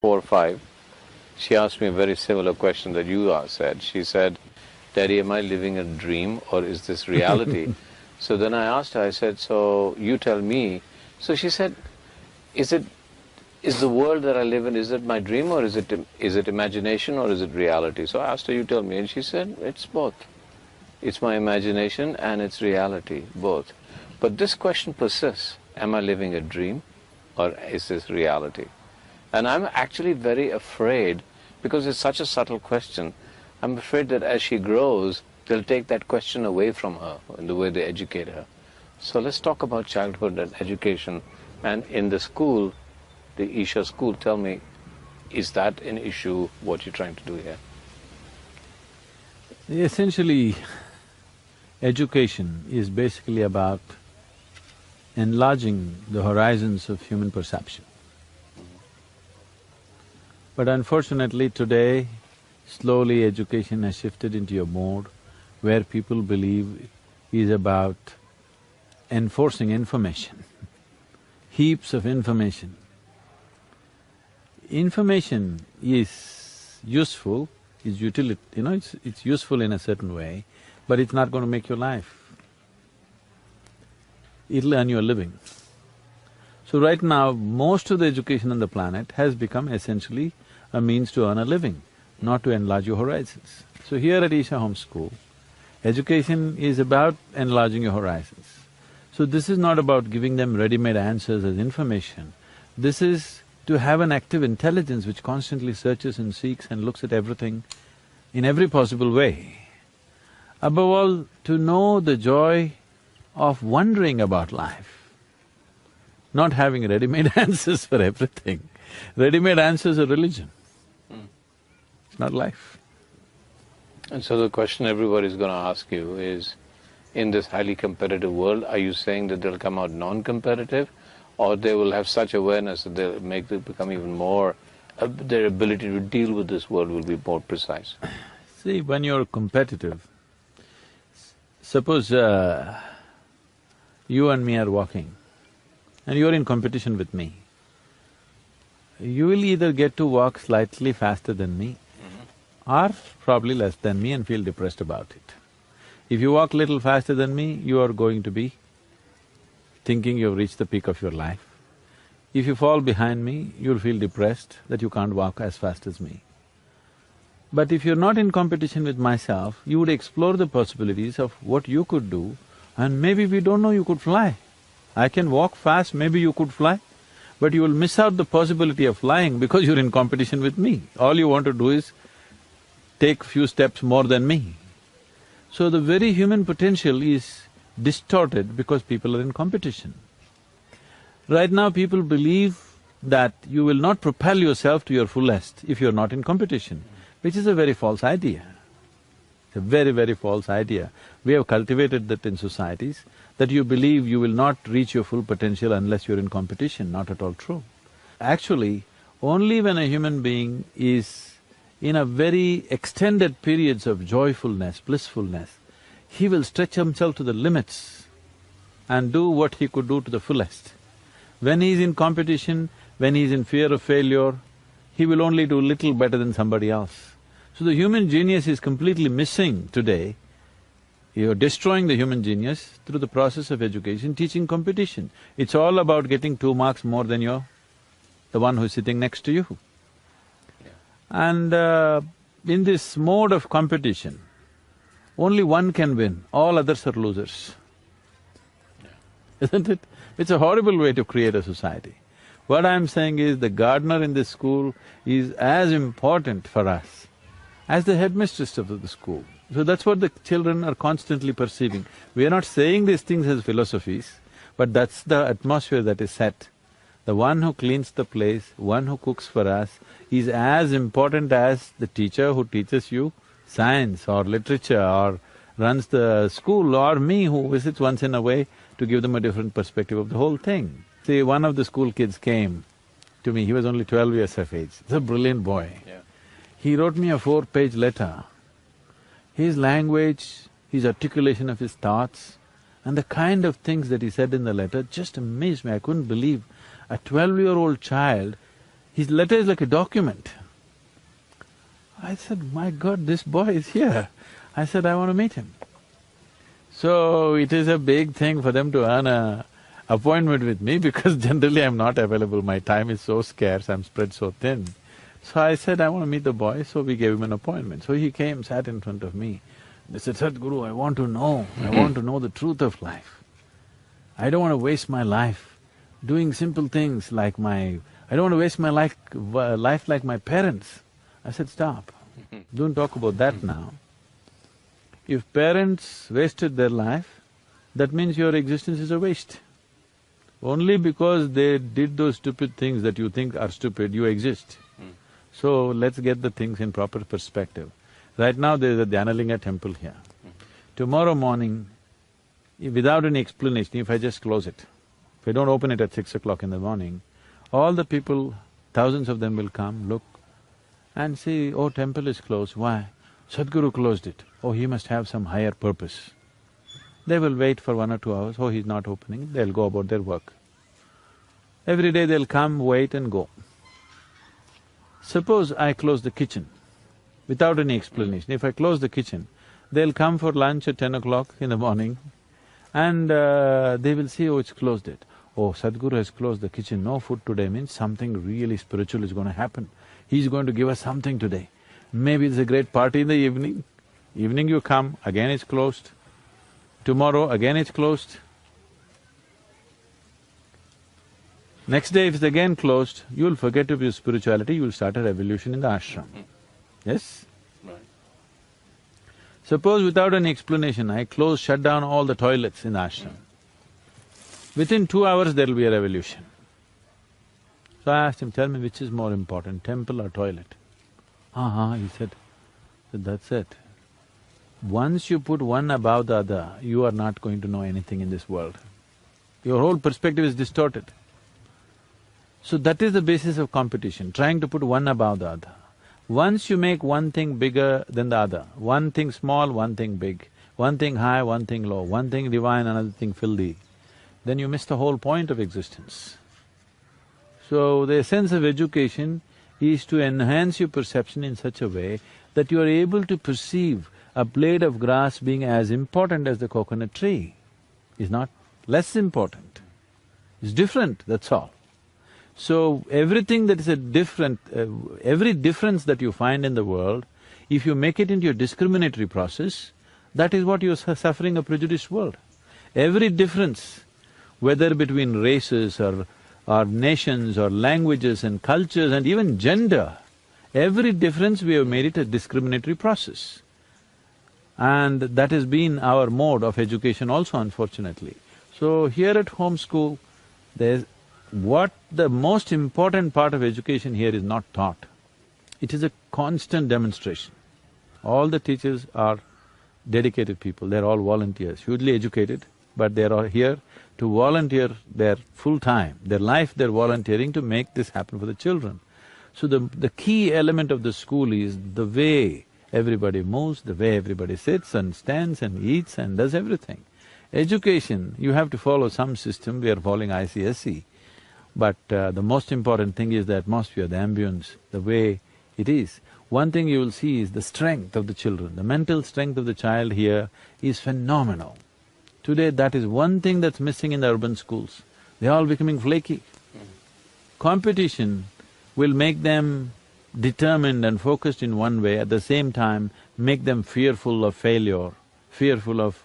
4 or 5, she asked me a very similar question that you said. She said, Daddy, am I living a dream or is this reality? So then I asked her, I said, so you tell me. So she said, is the world that I live in, is it my dream or is it imagination or is it reality? So I asked her, you tell me. And she said, it's both. It's my imagination and it's reality, both. But this question persists. Am I living a dream or is this reality? And I'm actually very afraid, because it's such a subtle question, I'm afraid that as she grows, they'll take that question away from her in the way they educate her. So let's talk about childhood and education. And in the school, the Isha school, tell me, is that an issue, what you're trying to do here? Essentially, education is basically about enlarging the horizons of human perception. But unfortunately today, slowly education has shifted into a mode where people believe is about enforcing information, heaps of information. Information is useful, is it's useful in a certain way, but it's not going to make your life. It'll earn you a living. So right now, most of the education on the planet has become essentially a means to earn a living, not to enlarge your horizons. So here at Isha Home School, education is about enlarging your horizons. So this is not about giving them ready-made answers as information. This is to have an active intelligence which constantly searches and seeks and looks at everything in every possible way. Above all, to know the joy of wondering about life, not having ready-made answers for everything. Ready-made answers are religion. It's not life. And so the question everybody's going to ask you is, in this highly competitive world, are you saying that they'll come out non-competitive, or they will have such awareness that they'll make it become even more, their ability to deal with this world will be more precise? See, when you're competitive, suppose you and me are walking and you're in competition with me, you will either get to walk slightly faster than me or probably less than me and feel depressed about it. If you walk little faster than me, you are going to be thinking you've reached the peak of your life. If you fall behind me, you'll feel depressed that you can't walk as fast as me. But if you're not in competition with myself, you would explore the possibilities of what you could do, and maybe we don't know you could fly. I can walk fast, maybe you could fly, but you will miss out the possibility of flying because you're in competition with me. All you want to do is take few steps more than me. So the very human potential is distorted because people are in competition. Right now people believe that you will not propel yourself to your fullest if you're not in competition, which is a very false idea. It's a very, very false idea. We have cultivated that in societies, that you believe you will not reach your full potential unless you're in competition, not at all true. Actually, only when a human being is in a very extended periods of joyfulness, blissfulness, he will stretch himself to the limits and do what he could do to the fullest. When he is in competition, when he is in fear of failure, he will only do little better than somebody else. So the human genius is completely missing today. You're destroying the human genius through the process of education, teaching competition. It's all about getting 2 marks more than the one who's sitting next to you. And in this mode of competition, only one can win, all others are losers. Isn't it? It's a horrible way to create a society. What I'm saying is the gardener in this school is as important for us as the headmistress of the school. So that's what the children are constantly perceiving. We are not saying these things as philosophies, but that's the atmosphere that is set. The one who cleans the place, one who cooks for us, is as important as the teacher who teaches you science or literature or runs the school, or me who visits once in a way to give them a different perspective of the whole thing. See, one of the school kids came to me, he was only 12 years of age, he's a brilliant boy. He wrote me a 4-page letter. His language, his articulation of his thoughts, and the kind of things that he said in the letter just amazed me. I couldn't believe a 12-year-old child His letter is like a document. I said, my God, this boy is here. I said, I want to meet him. So it is a big thing for them to earn a appointment with me because generally I'm not available, my time is so scarce, I'm spread so thin. So I said, I want to meet the boy, so we gave him an appointment. So he came, sat in front of me. They said, Sadhguru, I want to know the truth of life. I don't want to waste my life doing simple things like I don't want to waste my life like my parents. I said, stop, don't talk about that now. If parents wasted their life, that means your existence is a waste. Only because they did those stupid things that you think are stupid, you exist. So let's get the things in proper perspective. Right now there is a Dhyanalinga temple here. Tomorrow morning, without any explanation, if I just close it, if I don't open it at 6 o'clock in the morning, all the people, thousands of them will come, look and see, oh, temple is closed, why? Sadhguru closed it, oh, he must have some higher purpose. They will wait for 1 or 2 hours, oh, he's not opening, they'll go about their work. Every day they'll come, wait and go. Suppose I close the kitchen without any explanation. If I close the kitchen, they'll come for lunch at 10 o'clock in the morning and they will see, oh, it's closed it. Oh, Sadhguru has closed the kitchen, no food today means something really spiritual is going to happen. He's going to give us something today. Maybe there's a great party in the evening. Evening you come, again it's closed. Tomorrow again it's closed. Next day if it's again closed, you'll forget of your spirituality, you'll start a revolution in the ashram. Yes? Right. Suppose without any explanation, I shut down all the toilets in the ashram. Within 2 hours there'll be a revolution. So I asked him, tell me which is more important, temple or toilet? He said, that's it. Once you put one above the other, you are not going to know anything in this world. Your whole perspective is distorted. So that is the basis of competition, trying to put one above the other. Once you make one thing bigger than the other, one thing small, one thing big, one thing high, one thing low, one thing divine, another thing filthy, then you miss the whole point of existence. So the essence of education is to enhance your perception in such a way that you are able to perceive a blade of grass being as important as the coconut tree. Is not less important, it's different, that's all. So everything that is every difference that you find in the world, if you make it into a discriminatory process, that is what you're suffering a prejudiced world. Every difference, whether between races or nations or languages and cultures and even gender, every difference we have made it a discriminatory process. And that has been our mode of education also, unfortunately. So here at home school, there's… what the most important part of education here is not taught. It is a constant demonstration. All the teachers are dedicated people, they're all volunteers, hugely educated, but they're all here to volunteer their full time, their life they're volunteering to make this happen for the children. So the key element of the school is the way everybody moves, the way everybody sits and stands and eats and does everything. Education, you have to follow some system, we are following ICSE, but the most important thing is the atmosphere, the ambience, the way it is. One thing you will see is the strength of the children, the mental strength of the child here is phenomenal. Today that is one thing that's missing in the urban schools, they're all becoming flaky. Competition will make them determined and focused in one way, at the same time make them fearful of failure, fearful of,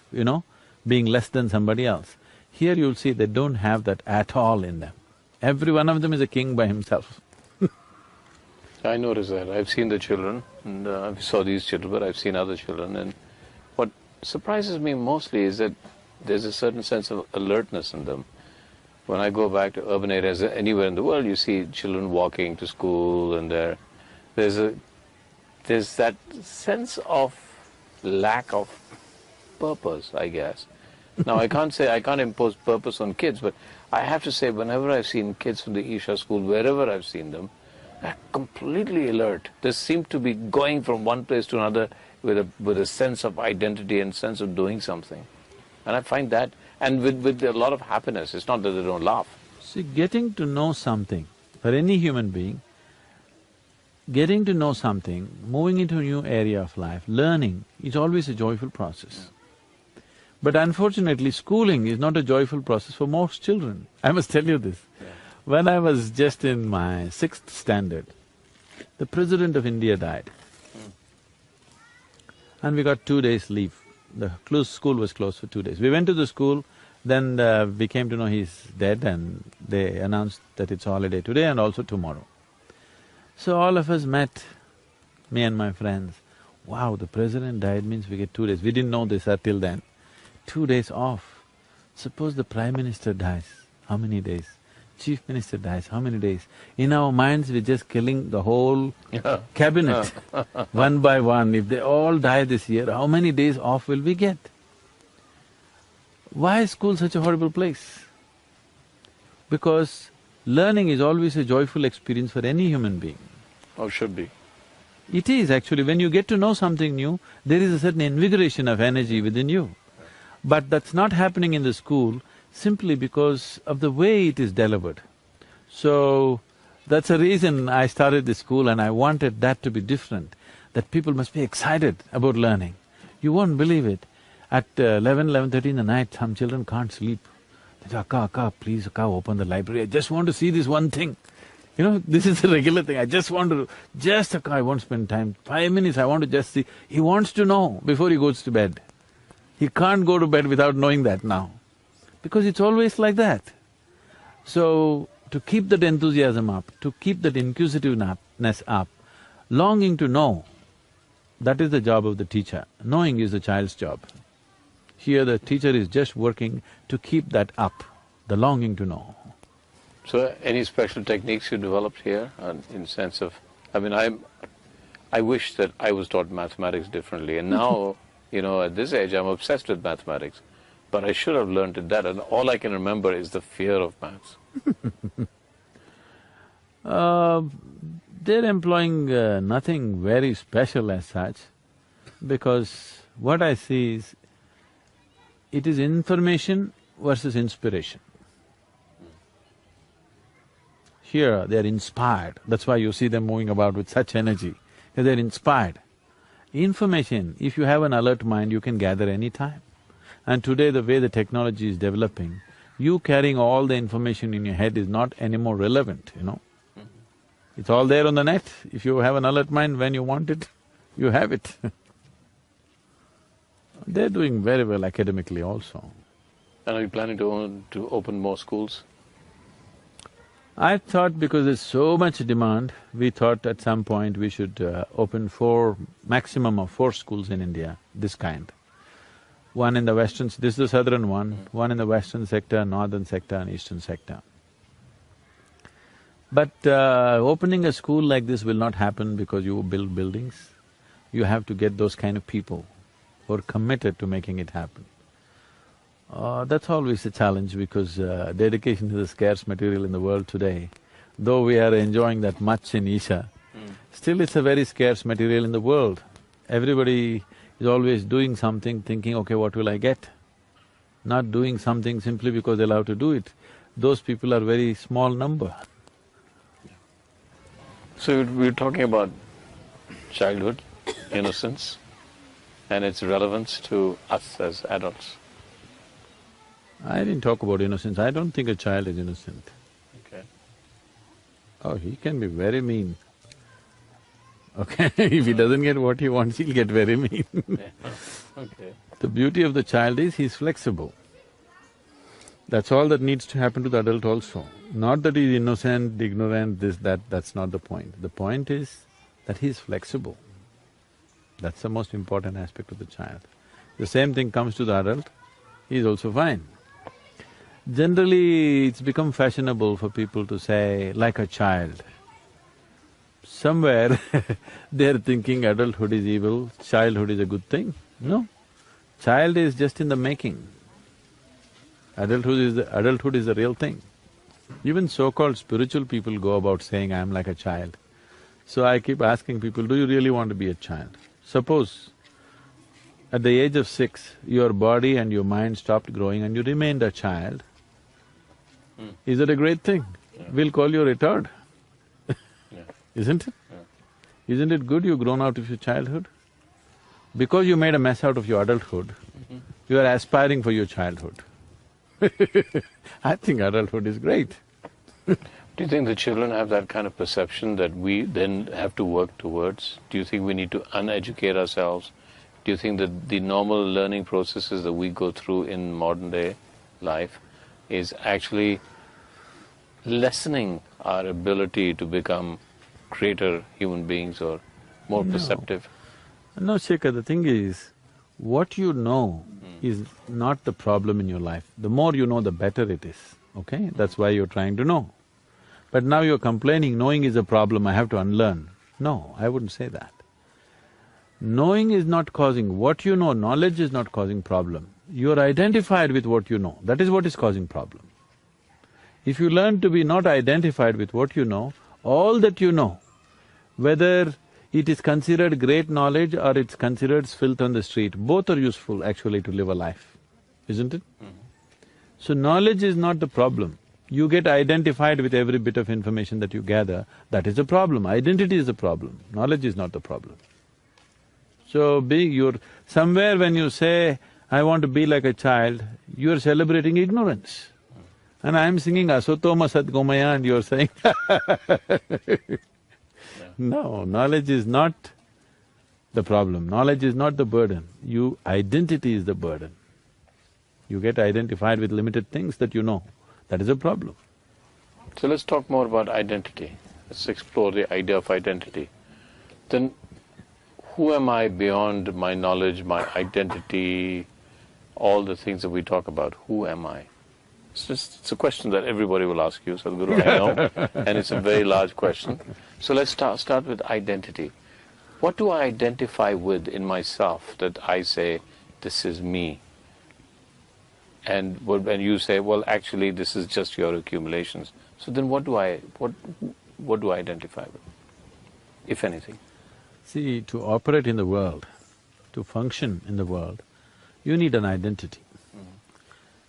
being less than somebody else. Here you'll see they don't have that at all in them. Every one of them is a king by himself. I noticed that. I've seen the children, and I saw these children, but I've seen other children, and what surprises me mostly is that there's a certain sense of alertness in them. When I go back to urban areas, anywhere in the world, you see children walking to school, and there's that sense of lack of purpose, I guess. Now, I can't impose purpose on kids, but I have to say, whenever I've seen kids from the Isha school, wherever I've seen them, they're completely alert. They seem to be going from one place to another with a sense of identity and sense of doing something. And I find that, and with a lot of happiness, it's not that they don't laugh. See, getting to know something, for any human being, getting to know something, moving into a new area of life, learning is always a joyful process. But unfortunately, schooling is not a joyful process for most children. I must tell you this. When I was just in my 6th standard, the President of India died. And we got 2 days leave. The school was closed for 2 days. We went to the school, then we came to know he's dead and they announced that it's holiday today and also tomorrow. So all of us met, me and my friends. Wow, the president died means we get 2 days. We didn't know this till then. 2 days off. Suppose the Prime Minister dies, how many days? Chief Minister dies, how many days? In our minds, we're just killing the whole cabinet, one by one. If they all die this year, how many days off will we get? Why is school such a horrible place? Because learning is always a joyful experience for any human being. Or should be. It is actually. When you get to know something new, there is a certain invigoration of energy within you. But that's not happening in the school simply because of the way it is delivered. So, that's the reason I started this school and I wanted that to be different, that people must be excited about learning. You won't believe it. At 11:30 in the night, some children can't sleep. They say, Akka, please, Akka, open the library, I just want to see this one thing. You know, this is a regular thing, I just want to… Akka, I won't spend time, 5 minutes, I want to just see… He wants to know before he goes to bed. He can't go to bed without knowing that now, because it's always like that. So, to keep that enthusiasm up, to keep that inquisitiveness up, longing to know, that is the job of the teacher. Knowing is the child's job. Here the teacher is just working to keep that up, the longing to know. So, any special techniques you developed here, in sense of… I mean, I wish that I was taught mathematics differently, and now, you know, at this age, I'm obsessed with mathematics. But I should have learned it that, and all I can remember is the fear of maths. They're employing nothing very special as such, because what I see is, it is information versus inspiration. Here, they're inspired, that's why you see them moving about with such energy, because they're inspired. Information, if you have an alert mind, you can gather any time. And today, the way the technology is developing, you carrying all the information in your head is not anymore relevant, you know. It's all there on the net. If you have an alert mind, when you want it, you have it. They're doing very well academically also. And are you planning to open more schools? I thought because there's so much demand, we thought at some point we should open maximum of 4 schools in India, this kind. One in the western… this is the southern one in the western sector, northern sector and eastern sector. But opening a school like this will not happen because you build buildings. You have to get those kind of people who are committed to making it happen. That's always a challenge because dedication is a scarce material in the world today. Though we are enjoying that much in Isha, still it's a very scarce material in the world. Everybody is always doing something, thinking, okay, what will I get? Not doing something simply because they're allowed to do it. Those people are very small number. So we're talking about childhood, innocence, and its relevance to us as adults. I didn't talk about innocence, I don't think a child is innocent. Okay. Oh, he can be very mean. Okay, if he doesn't get what he wants, he'll get very mean. Okay. The beauty of the child is he's flexible. That's all that needs to happen to the adult also. Not that he's innocent, ignorant, this, that's not the point. The point is that he's flexible. That's the most important aspect of the child. The same thing comes to the adult, he's also fine. Generally, it's become fashionable for people to say, like a child. Somewhere they're thinking adulthood is evil, childhood is a good thing. No, child is just in the making. Adulthood is the real thing. Even so-called spiritual people go about saying, I'm like a child. So I keep asking people, do you really want to be a child? Suppose at the age of 6, your body and your mind stopped growing and you remained a child. Is that a great thing? Yeah. We'll call you a retard, Yeah. isn't it? Yeah. Isn't it good you've grown out of your childhood? Because you made a mess out of your adulthood, you are aspiring for your childhood. I think adulthood is great. Do you think the children have that kind of perception that we then have to work towards? Do you think we need to uneducate ourselves? Do you think that the normal learning processes that we go through in modern day life is actually lessening our ability to become greater human beings or more perceptive? No, Shekhar, the thing is, what you know is not the problem in your life. The more you know, the better it is, okay? That's why you're trying to know. But now you're complaining, knowing is a problem, I have to unlearn. No, I wouldn't say that. Knowing is not causing… what you know, knowledge is not causing problem. You're identified with what you know, that is what is causing problem. If you learn to be not identified with what you know, all that you know, whether it is considered great knowledge or it's considered filth on the street, both are useful actually to live a life, isn't it? So knowledge is not the problem. You get identified with every bit of information that you gather, that is the problem. Identity is the problem, knowledge is not the problem. So you're… somewhere when you say, I want to be like a child, you're celebrating ignorance. And I'm singing Asatoma Sadgomaya and you're saying No, knowledge is not the problem, knowledge is not the burden, identity is the burden. You get identified with limited things that you know, that is a problem. So let's talk more about identity. Let's explore the idea of identity. Then who am I beyond my knowledge, my identity, all the things that we talk about? Who am I? It's a question that everybody will ask you, Sadhguru, I know, and it's a very large question. So let's start with identity. What do I identify with in myself that I say, this is me? And when you say, well, actually, this is just your accumulations. So then what do I identify with, if anything? See, to operate in the world, to function in the world, you need an identity.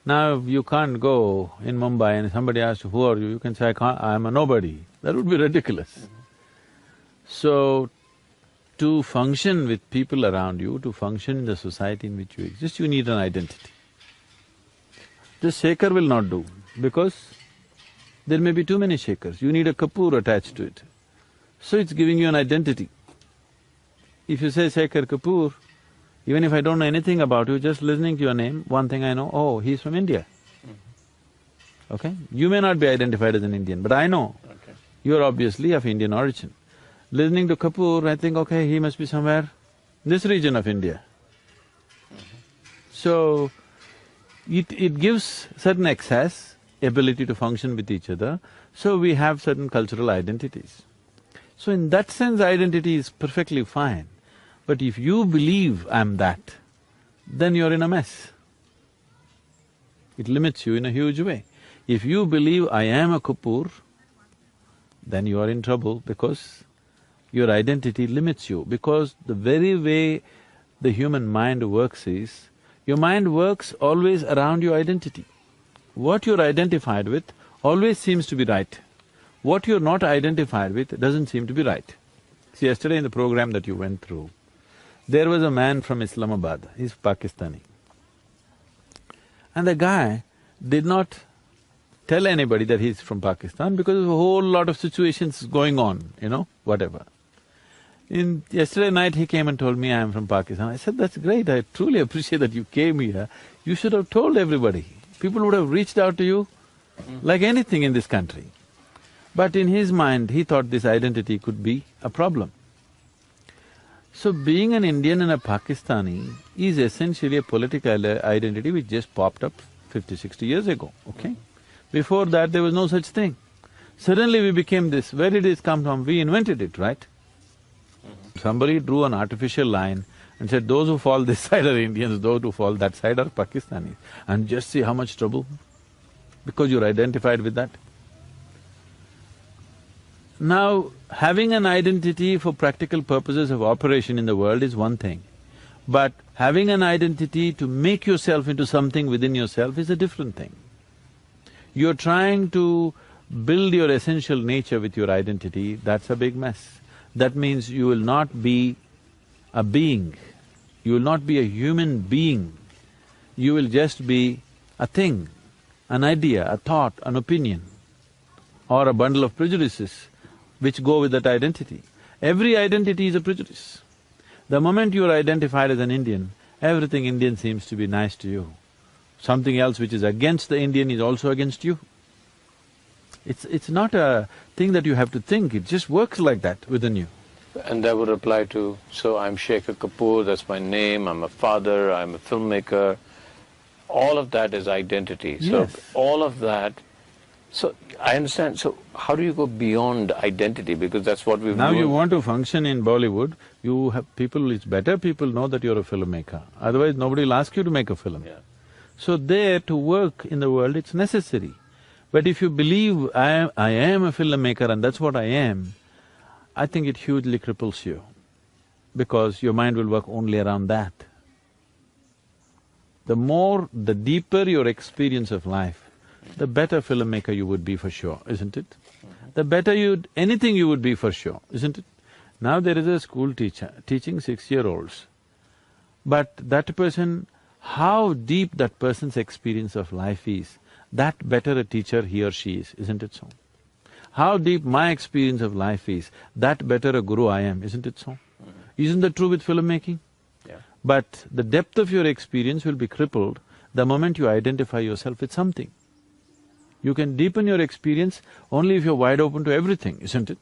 Now, you can't go in Mumbai and somebody asks you, who are you? You can say, I'm a nobody. That would be ridiculous. So, to function with people around you, to function in the society in which you exist, you need an identity. Just shaker will not do, because there may be too many shakers, you need a kapoor attached to it. So it's giving you an identity. If you say Shaker Kapoor, even if I don't know anything about you, just listening to your name, one thing I know, oh, he's from India. Okay? You may not be identified as an Indian, but I know you're obviously of Indian origin. Listening to Kapoor, I think, okay, he must be somewhere in this region of India. So, it gives certain access, ability to function with each other, so we have certain cultural identities. So in that sense, identity is perfectly fine. But if you believe I'm that, then you're in a mess. It limits you in a huge way. If you believe I am a Kapoor, then you are in trouble because your identity limits you. Because the very way the human mind works is, your mind works always around your identity. What you're identified with always seems to be right. What you're not identified with doesn't seem to be right. See, yesterday in the program that you went through, there was a man from Islamabad, he's Pakistani. And the guy did not tell anybody that he's from Pakistan because there's a whole lot of situations going on, whatever. Yesterday night he came and told me, I am from Pakistan. I said, that's great, I truly appreciate that you came here. You should have told everybody. People would have reached out to you like anything in this country. But in his mind, he thought this identity could be a problem. So being an Indian and a Pakistani is essentially a political identity which just popped up 50, 60 years ago, okay? Before that, there was no such thing. Suddenly we became this. Where did it come from? We invented it, right? Somebody drew an artificial line and said, those who fall this side are Indians, those who fall that side are Pakistanis. And just see how much trouble, because you're identified with that. Now, having an identity for practical purposes of operation in the world is one thing, but having an identity to make yourself into something within yourself is a different thing. You're trying to build your essential nature with your identity, that's a big mess. that means you will not be a being, you will not be a human being, you will just be a thing, an idea, a thought, an opinion, or a bundle of prejudices which go with that identity. Every identity is a prejudice. The moment you are identified as an Indian, everything Indian seems to be nice to you. Something else which is against the Indian is also against you. It's not a thing that you have to think, it just works like that within you. And that would apply to, so I'm Shekhar Kapoor, that's my name, I'm a father, I'm a filmmaker, all of that is identity. Yes. So all of that, so I understand, so how do you go beyond identity, because that's what we've Now known. you want to function in Bollywood, you have people… it's better people know that you're a filmmaker, otherwise nobody will ask you to make a film. Yeah. So there, to work in the world, it's necessary. But if you believe, I am a filmmaker and that's what I am, I think it hugely cripples you, because your mind will work only around that. The deeper your experience of life, the better filmmaker you would be for sure, isn't it? The better anything you would be for sure, isn't it? Now there is a school teacher teaching 6-year-olds, but that person, how deep that person's experience of life is, that better a teacher he or she is, isn't it so? How deep my experience of life is, that better a guru I am, isn't it so? Isn't that true with filmmaking? Yeah. But the depth of your experience will be crippled the moment you identify yourself with something. You can deepen your experience only if you're wide open to everything, isn't it?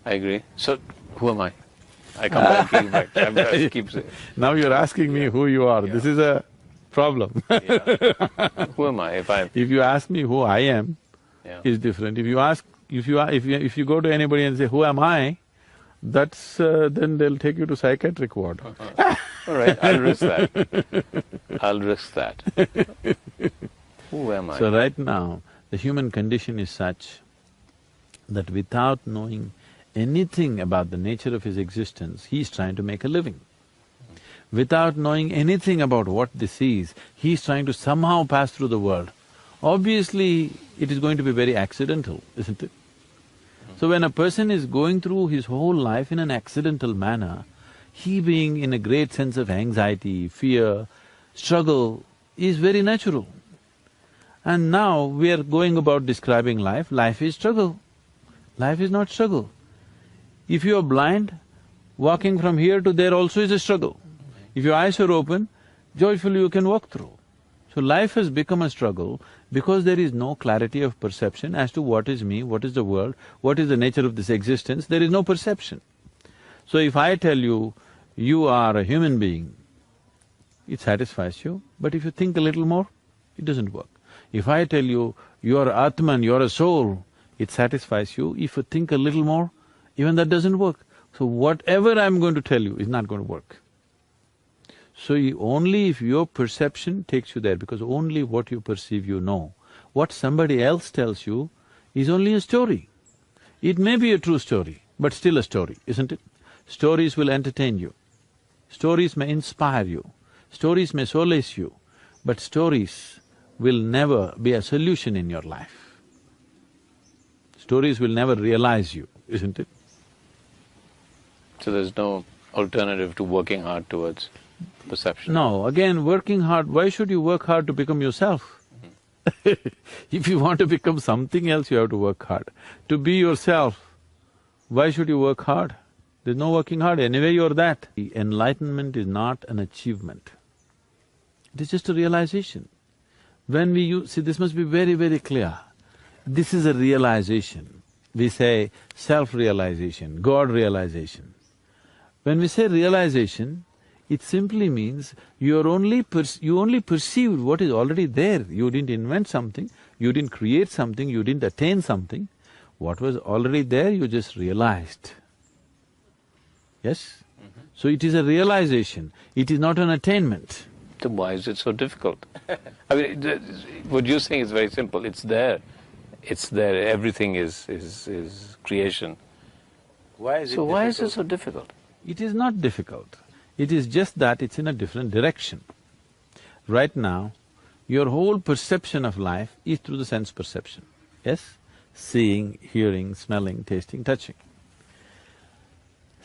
I agree. So, who am I? I come back, keep back, I keep saying. Now you're asking me who you are, this is a problem. Yeah. Who am I if I'm… If you ask me who I am, Yeah. is different. If you ask… if you go to anybody and say, who am I? That's… then they'll take you to psychiatric ward. All right, I'll risk that. I'll risk that. Who am I? So right now, the human condition is such that without knowing anything about the nature of his existence, he is trying to make a living. Without knowing anything about what this is, he is trying to somehow pass through the world. Obviously, it is going to be very accidental, isn't it? So when a person is going through his whole life in an accidental manner, he being in a great sense of anxiety, fear, struggle is very natural. And now we are going about describing life, life is struggle. Life is not struggle. If you are blind, walking from here to there also is a struggle. If your eyes are open, joyfully you can walk through. So life has become a struggle because there is no clarity of perception as to what is me, what is the world, what is the nature of this existence, there is no perception. So if I tell you, you are a human being, it satisfies you, but if you think a little more, it doesn't work. If I tell you, you are Atman, you are a soul, it satisfies you. If you think a little more, even that doesn't work. So whatever I'm going to tell you is not going to work. So only if your perception takes you there, because only what you perceive you know. What somebody else tells you is only a story. It may be a true story, but still a story, isn't it? Stories will entertain you, stories may inspire you, stories may solace you, but stories will never be a solution in your life. Stories will never realize you, isn't it? So there's no alternative to working hard towards perception? No, again, working hard, why should you work hard to become yourself? If you want to become something else, you have to work hard. To be yourself, why should you work hard? There's no working hard, anyway you're that. Enlightenment is not an achievement, it is just a realization. When we see, this must be very, very clear. This is a realization. We say self-realization, God-realization. When we say realization, it simply means you only perceived what is already there. You didn't invent something, you didn't create something, you didn't attain something. What was already there, you just realized. Yes? So it is a realization, it is not an attainment. So why is it so difficult? I mean, what you're saying is very simple, it's there, everything is creation. Why is So why is it so difficult? It is not difficult, it is just that it's in a different direction. Right now, your whole perception of life is through the sense perception, yes? Seeing, hearing, smelling, tasting, touching.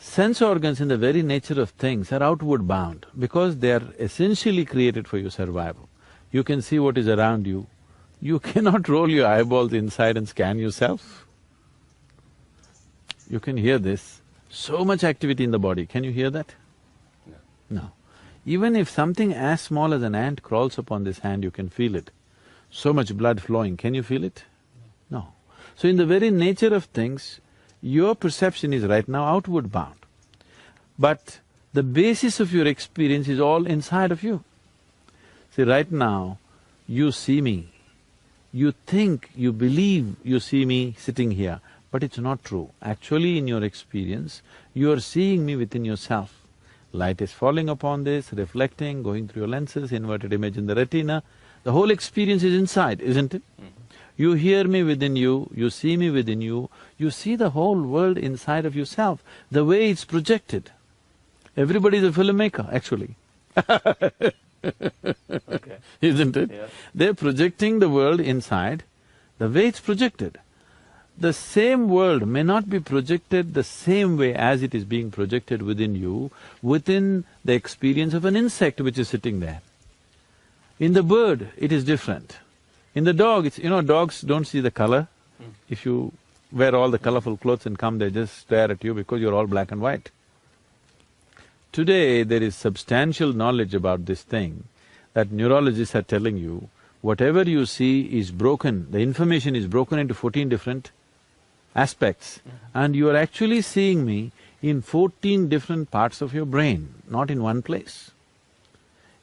Sense organs in the very nature of things are outward bound because they are essentially created for your survival. You can see what is around you. You cannot roll your eyeballs inside and scan yourself. You can hear this, so much activity in the body, can you hear that? No. Even if something as small as an ant crawls upon this hand, you can feel it. So much blood flowing, can you feel it? No. So in the very nature of things, your perception is right now outward bound. But the basis of your experience is all inside of you. See, right now, you see me. You think, you believe you see me sitting here, but it's not true. Actually, in your experience, you are seeing me within yourself. Light is falling upon this, reflecting, going through your lenses, inverted image in the retina. The whole experience is inside, isn't it? You hear me within you see me within you see the whole world inside of yourself, the way it's projected. Everybody is a filmmaker, actually. Okay. Isn't it? Yeah. They're projecting the world inside, the way it's projected. The same world may not be projected the same way as it is being projected within you, within the experience of an insect which is sitting there. In the bird, it is different. In the dog, dogs don't see the color. If you wear all the colorful clothes and come, they just stare at you because you're all black and white. Today, there is substantial knowledge about this thing that neurologists are telling you, whatever you see is broken, the information is broken into 14 different aspects, and you are actually seeing me in 14 different parts of your brain, not in one place.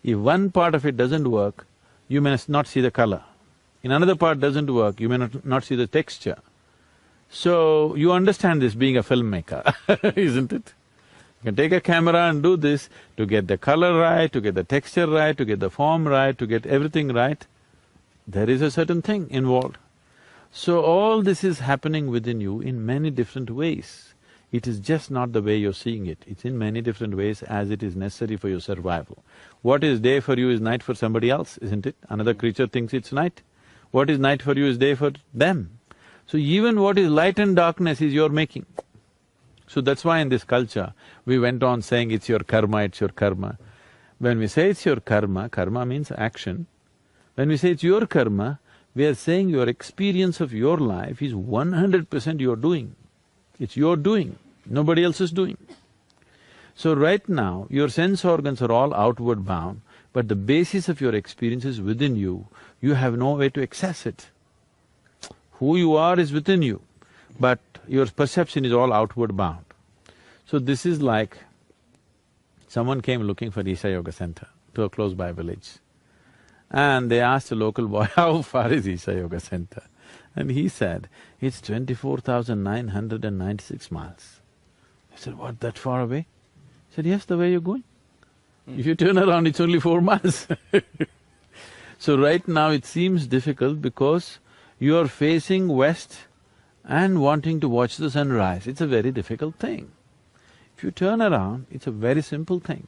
If one part of it doesn't work, you may not see the color. In another part doesn't work, you may not see the texture. So, you understand this being a filmmaker, isn't it? You can take a camera and do this to get the color right, to get the texture right, to get the form right, to get everything right. There is a certain thing involved. So all this is happening within you in many different ways. It is just not the way you're seeing it, it's in many different ways as it is necessary for your survival. What is day for you is night for somebody else, isn't it? Another creature thinks it's night. What is night for you is day for them. So even what is light and darkness is your making. So that's why in this culture, we went on saying it's your karma, it's your karma. When we say it's your karma, karma means action. When we say it's your karma, we are saying your experience of your life is 100% your doing. It's your doing, nobody else is doing. So right now, your sense organs are all outward bound, but the basis of your experience is within you. You have no way to access it. Who you are is within you, but your perception is all outward bound. So this is like, someone came looking for Isha Yoga Center to a close-by village. And they asked a local boy, how far is Isha Yoga Center? And he said, it's 24,996 miles. I said, what, that far away? He said, yes, the way you're going. If you turn around, it's only 4 miles. So right now it seems difficult because you are facing west and wanting to watch the sunrise. It's a very difficult thing. If you turn around, it's a very simple thing.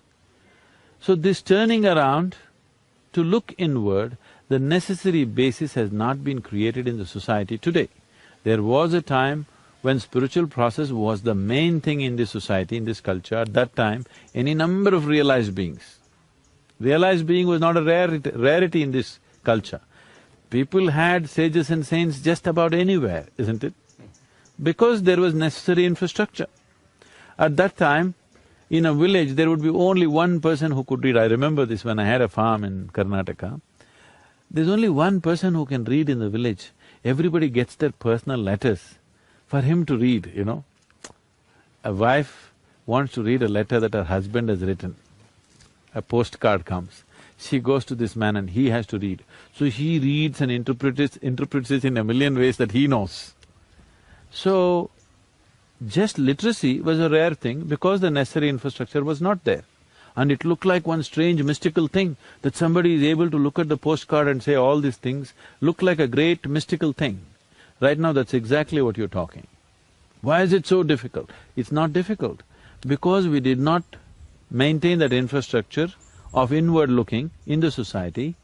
So this turning around to look inward, the necessary basis has not been created in the society today. There was a time when spiritual process was the main thing in this society, in this culture. At that time, any number of realized beings. Realized being was not a rarity in this culture. People had sages and saints just about anywhere, isn't it? Because there was necessary infrastructure. At that time, in a village, there would be only one person who could read. I remember this when I had a farm in Karnataka. There's only one person who can read in the village. Everybody gets their personal letters for him to read, A wife wants to read a letter that her husband has written. A postcard comes. She goes to this man and he has to read. So he reads and interprets it in a million ways that he knows. So, just literacy was a rare thing because the necessary infrastructure was not there. And it looked like one strange mystical thing that somebody is able to look at the postcard and say all these things look like a great mystical thing. Right now, that's exactly what you're talking. Why is it so difficult? It's not difficult because we did not maintain that infrastructure of inward looking in the society.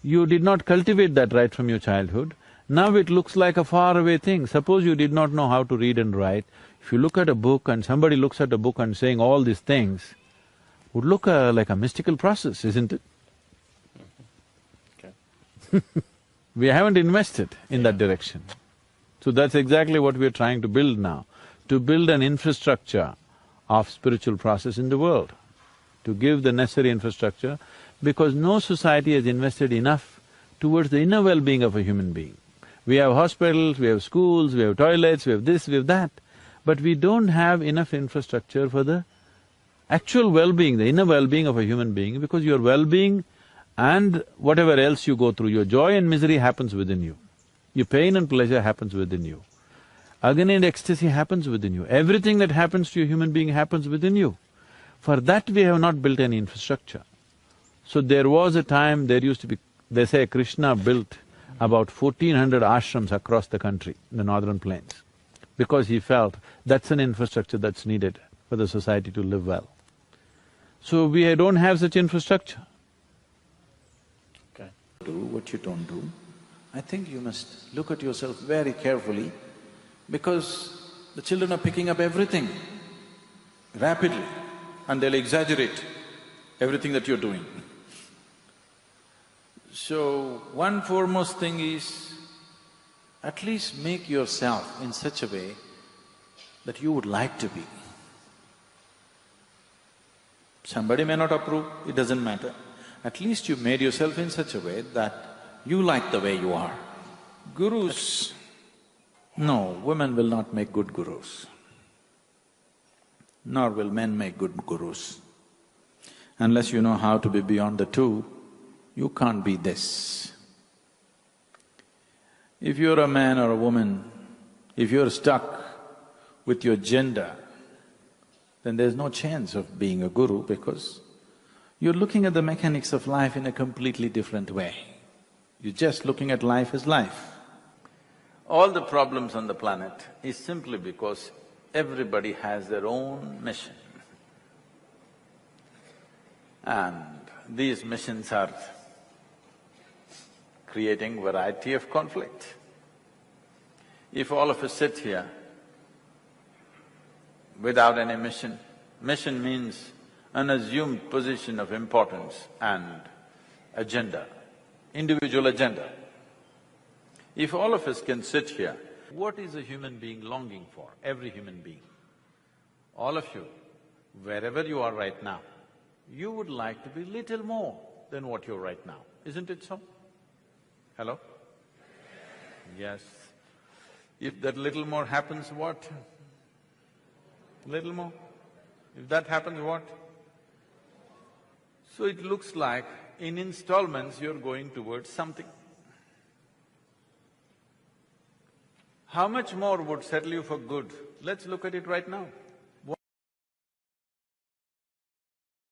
You did not cultivate that right from your childhood. Now it looks like a faraway thing. Suppose you did not know how to read and write, If you look at a book and somebody looks at a book and saying all these things, would look like a mystical process, isn't it? Okay. We haven't invested in that direction. So that's exactly what we're trying to build now, to build an infrastructure of spiritual process in the world, to give the necessary infrastructure, because no society has invested enough towards the inner well-being of a human being. We have hospitals, we have schools, we have toilets, we have this, we have that, but we don't have enough infrastructure for the actual well-being, the inner well-being of a human being, because your well-being and whatever else you go through, your joy and misery happens within you. Your pain and pleasure happens within you. Agony and ecstasy happens within you. Everything that happens to a human being happens within you. For that we have not built any infrastructure. So there was a time, there used to be… They say Krishna built about 1400 ashrams across the country, in the northern plains, because he felt that's an infrastructure that's needed for the society to live well. So we don't have such infrastructure. Okay. Do what you don't do. I think you must look at yourself very carefully, because the children are picking up everything rapidly and they'll exaggerate everything that you're doing. So, one foremost thing is, at least make yourself in such a way that you would like to be. Somebody may not approve, it doesn't matter. At least you made yourself in such a way that you like the way you are. Gurus… No, women will not make good gurus, nor will men make good gurus. Unless you know how to be beyond the two, you can't be this. If you're a man or a woman, if you're stuck with your gender, then there's no chance of being a guru, because you're looking at the mechanics of life in a completely different way. You're just looking at life as life. All the problems on the planet is simply because everybody has their own mission. And these missions are creating variety of conflict. If all of us sit here without any mission, mission means an assumed position of importance and agenda, individual agenda. If all of us can sit here, what is a human being longing for? Every human being. All of you, wherever you are right now, you would like to be little more than what you're right now, isn't it so? Hello? Yes. If that little more happens, what? Little more? If that happens, what? So it looks like in installments you're going towards something. How much more would settle you for good? Let's look at it right now.